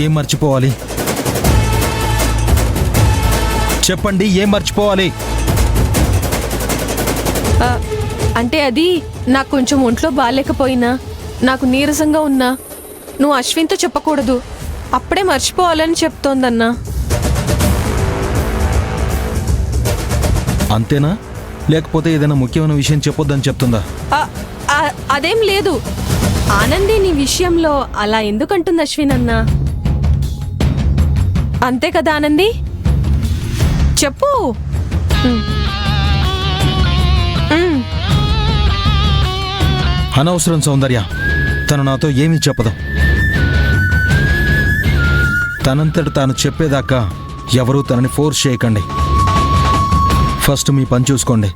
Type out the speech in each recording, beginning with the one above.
ఏం మర్చిపోవాలి చెప్పండి, ఏం మర్చిపోవాలి? అంటే అది నాకు కొంచెం ఒంట్లో బాగాలేకపోయినా, నాకు నీరసంగా ఉన్నా నువ్వు అశ్విన్తో చెప్పకూడదు, అప్పుడే మర్చిపోవాలని చెప్తోందన్నా. అంతేనా? లేకపోతే ఏదైనా ముఖ్యమైన విషయం చెప్పొద్దని చెప్తుందా? అదేం లేదు. ఆనంది నీ విషయంలో అలా ఎందుకంటుంది అశ్విన్ అన్నా? అంతే కదా ఆనంది, చెప్పు. అనవసరం సౌందర్య, తను నాతో ఏమీ చెప్పదు. తనంతట తాను చెప్పేదాకా ఎవరూ తనని ఫోర్స్ చేయకండి. ఫస్ట్ మీ పని చూసుకోండి.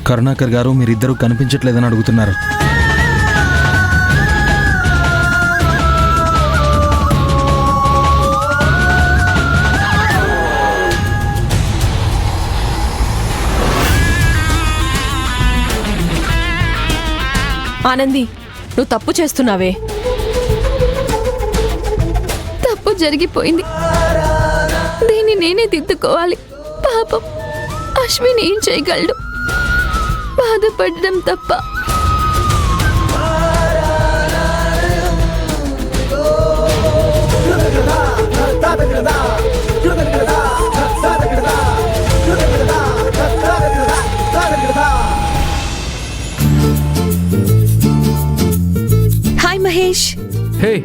కరుణాకర్ గారు, మీరిద్దరూ కనిపించట్లేదని అడుగుతున్నారు. ఆనంది, నువ్వు తప్పు చేస్తున్నావే. తప్పు జరిగిపోయింది, దీన్ని నేనే దిద్దుకోవాలి. పాపం అశ్విన్ ఏం చేయగలడు? బాధపడడం తప్ప. Hi Mahesh. Hey,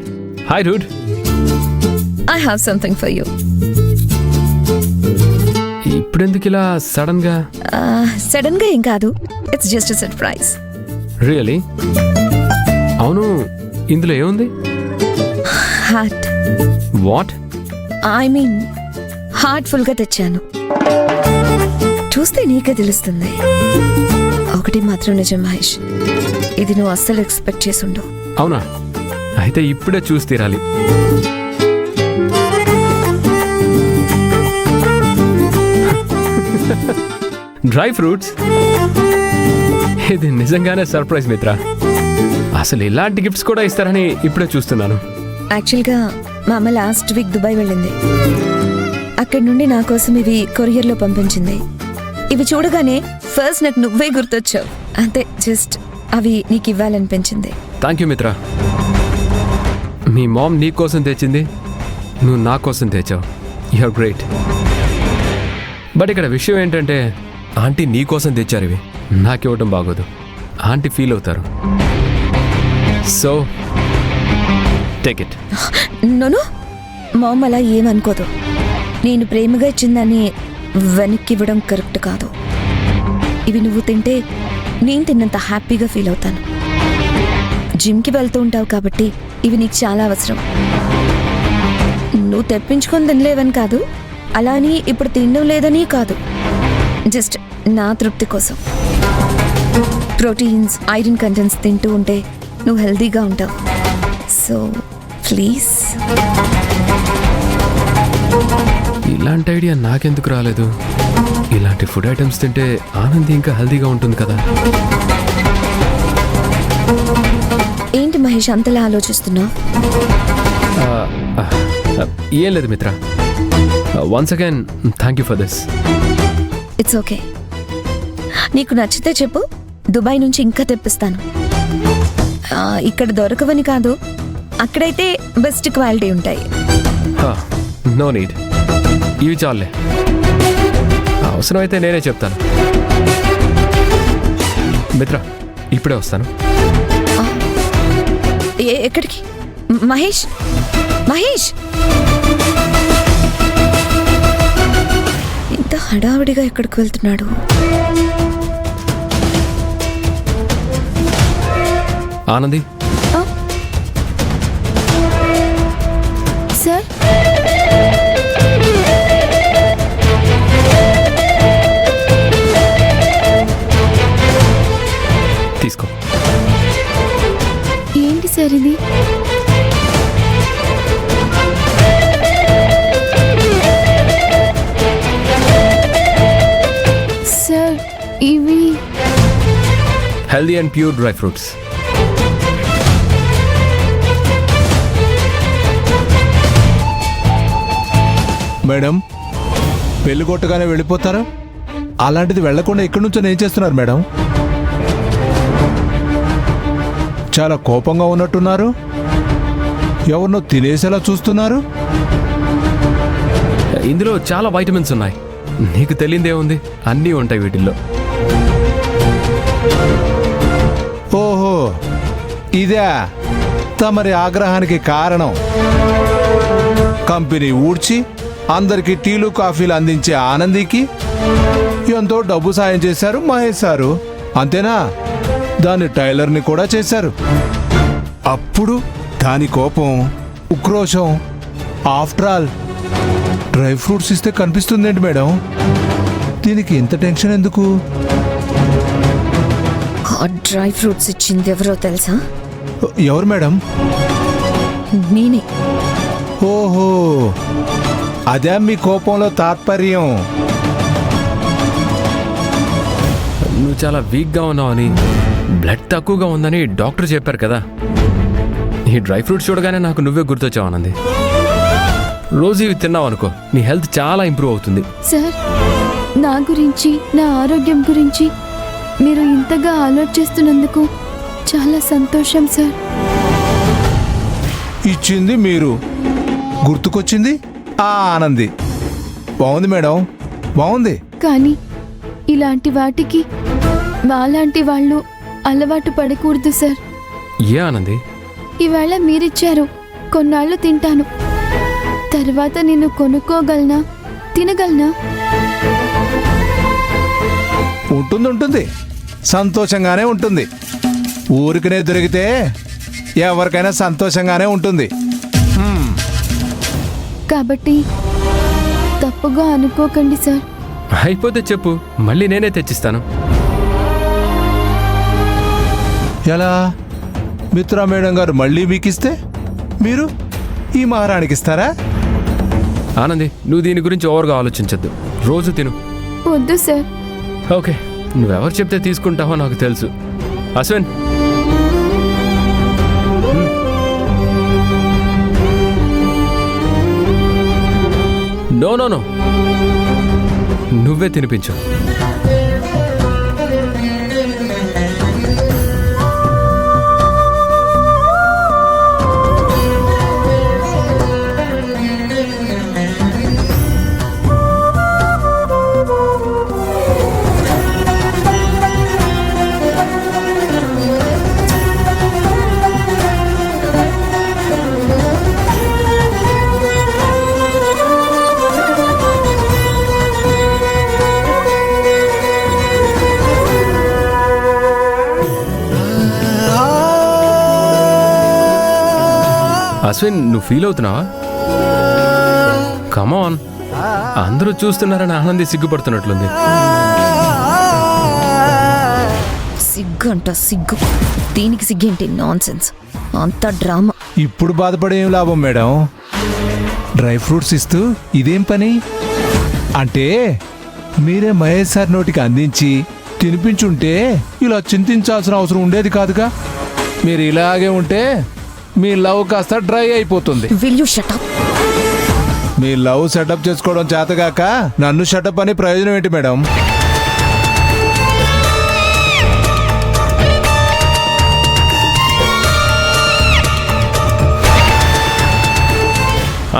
hi dude. I have something for you. ఇప్పుడెందుకు ఇలా సడన్ గా? సడన్ గా ఏం కాదు, it's just a surprise. Really? అవును, ఇందులో ఏముంది? Heart. What? I mean heartful గా తెచ్చాను. చూస్తే నీకే తెలుస్తుంది. ఒకటి మాత్రం నిజం మహేష్, ఇది నువ్వు అస్సలు ఎక్స్పెక్ట్ చేసుండవు. అవునా? అయితే ఇప్పుడే చూసి తీరాలి. Dry fruits? ఇది నిజంగానే సర్ప్రైజ్ మిత్ర. అసలు ఇలాంటి గిఫ్ట్స్ కూడా ఇస్తారని ఇప్పుడే చూస్తున్నాను. యాక్చువల్గా మా అమ్మ లాస్ట్ వీక్ దుబాయ్ వెళ్ళింది. అక్కడి నుండి నా కోసం ఇవి కొరియర్లో పంపించింది. ఇవి చూడగానే ఫస్ట్ నాకు నువ్వే గుర్తొచ్చావు. అంతే, జస్ట్ అవి నీకు ఇవ్వాలనిపించింది. థ్యాంక్ యూ మిత్ర. మీ మామ్ నీ కోసం తెచ్చింది, నువ్వు నా కోసం తెచ్చావు. You're great. బట్ ఇక్కడ విషయం ఏంటంటే, ఆంటీ నీ కోసం తెచ్చారు ఇవి, నాకు ఇవ్వటం బాగోదు. ఆంటీ ఫీల్ అవుతారు. So take it. నోను, మా అమ్మ అలా ఏమనుకోదు. నేను ప్రేమగా ఇచ్చిందని వెనక్కి ఇవ్వడం కరెక్ట్ కాదు. ఇవి నువ్వు తింటే నేను తిన్నంత హ్యాపీగా ఫీల్ అవుతాను. జిమ్కి వెళ్తూ ఉంటావు కాబట్టి ఇవి నీకు చాలా అవసరం. నువ్వు తెప్పించుకొని తినలేవని కాదు, అలా అని ఇప్పుడు తినడం లేదని కాదు, జస్ట్ నా తృప్తి కోసం. ప్రోటీన్స్, ఐరన్ కంటెంట్స్ తింటూ ఉంటే నువ్వు హెల్తీగా ఉంటావు. So please. ఇలాంటి ఐడియా నాకెందుకు రాలేదు? ఇలాంటి ఫుడ్ ఐటమ్స్ తింటే ఆనంది ఇంకా హెల్తీగా ఉంటుంది కదా. ఏంటి మహేష్ అంతలా ఆలోచిస్తున్నావు? ఏం లేదు మిత్ర. Once again thank you for this. It's okay. నీకు నచ్చితే చెప్పు, దుబాయ్ నుంచి ఇంకా తెప్పిస్తాను. ఇక్కడ దొరకవని కాదు, అక్కడైతే బెస్ట్ క్వాలిటీ ఉంటాయి. నో నీడ్, ఇవి చాలే. అవసరమైతే నేనే చెప్తాను. మిత్ర, ఇప్పుడే వస్తాను. ఎక్కడికి? మహేష్, మహేష్, ఇంత హడావిడిగా ఎక్కడికి వెళ్తున్నాడు? ఆనంది. సార్, తీసుకో. ఏంటి సార్ ఇది? సార్, ఇవి healthy and pure dry fruits. Madam పెళ్లి కొట్టగానే వెళ్ళిపోతారా? అలాంటిది వెళ్లకుండా ఇక్కడి నుంచో ఏం చేస్తున్నారు మేడం? చాలా కోపంగా ఉన్నట్టున్నారు. ఎవరినో తినేసేలా చూస్తున్నారు. ఇందులో చాలా వైటమిన్స్ ఉన్నాయి. నీకు తెలియదే ఉంది, అన్నీ ఉంటాయి వీటిల్లో. ఓహో, ఇదే తమరి ఆగ్రహానికి కారణం. కంపెనీ ఊడ్చి అందరికి టీలు కాఫీలు అందించే ఆనందికి ఎంతో డబ్బు సాయం చేశారు మహేష్ సారు. అంతేనా? దాని టైలర్ని కూడా చేశారు. అప్పుడు దాని కోపం, ఉక్రోషం. ఆఫ్టర్ ఆల్ డ్రై ఫ్రూట్స్ ఇస్తే కనిపిస్తుందేంటి మేడం? దీనికి ఇంత టెన్షన్ ఎందుకు? ఆ డ్రై ఫ్రూట్స్ ఇచ్చింది ఎవరో తెలుసా? ఎవరు మేడం? నేనే. ఓహో, అదే మీ కోపంలో తాత్పర్యం. నువ్వు చాలా వీక్గా ఉన్నావని, బ్లడ్ తక్కువగా ఉందని డాక్టర్ చెప్పారు కదా. ఈ డ్రై ఫ్రూట్స్ చూడగానే నాకు నువ్వే గుర్తొచ్చావు ఆనంది. రోజు ఇవి తిన్నావు అనుకో, నీ హెల్త్ చాలా ఇంప్రూవ్ అవుతుంది. సార్, నా గురించి, నా ఆరోగ్యం గురించి మీరు ఇంతగా ఆలోచిస్తున్నందుకు చాలా సంతోషం సార్. ఇచ్చింది మీరు, గుర్తుకొచ్చింది ఆ ఆనంది. బాగుంది మేడం, బాగుంది. కానీ ఇలాంటి వాటికి మాలాంటి వాళ్ళు అలవాటు పడకూడదు సార్. ఏ ఆనంది? ఈవేళ మీరిచ్చారు, కొన్నాళ్ళు తింటాను. తర్వాత నేను కొనుక్కోగలనా, తినగలనా? ఉంటుంది, సంతోషంగానే ఉంటుంది. ఊరికనే దొరికితే ఎవరికైనా సంతోషంగానే ఉంటుంది. కాబట్టి తప్పుగా అనుకోకండి సార్. అయిపోతే చెప్పు, మళ్ళీ నేనే తెచ్చిస్తాను. ఎలా? మిత్రా మేడం గారు మళ్ళీ మీకు ఇస్తే మీరు ఈ మహారాణికి ఇస్తారా? ఆనంది, నువ్వు దీని గురించి ఓవర్గా ఆలోచించద్దు. రోజు తిను. వద్దు సార్. ఓకే, నువ్వెవరు చెప్తే తీసుకుంటావో నాకు తెలుసు. అశ్విన్, నో నో నో, నువ్వే తినిపించు. అశ్విన్, నువ్వు ఫీల్ అవుతున్నావా? కమాన్, అందరూ చూస్తున్నారని ఆనంది సిగ్గుపడుతున్నట్లుంది. సిగ్గు అంట సిగ్గు. దీనికి సిగ్గేంటి? నాన్ సెన్స్, అంతా డ్రామా. ఇప్పుడు బాధపడేం లాభం మేడం? డ్రై ఫ్రూట్స్ ఇస్తూ ఇదేం పని? అంటే మీరే మహేష్ సార్ నోటికి అందించి తినిపించుంటే ఇలా చింతించాల్సిన అవసరం ఉండేది కాదుగా. మీరు ఇలాగే ఉంటే మీ లవ్ కాస్త డ్రై అయిపోతుంది. Will you shut up? Me love setup చేసుకోవడం చేతగాక నన్ను షటప్ అని ప్రయోజనం ఏంటి మేడం?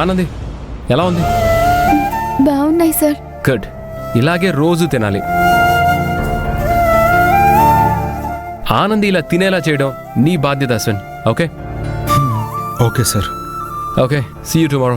ఆనంది, ఎలా ఉంది? బాగున్నాయి సార్. గుడ్, ఇలాగే రోజు తినాలి. ఆనంది ఇలా తినేలా చేయడం నీ బాధ్యత Ashwin. Okay? Okay sir. Okay, see you tomorrow.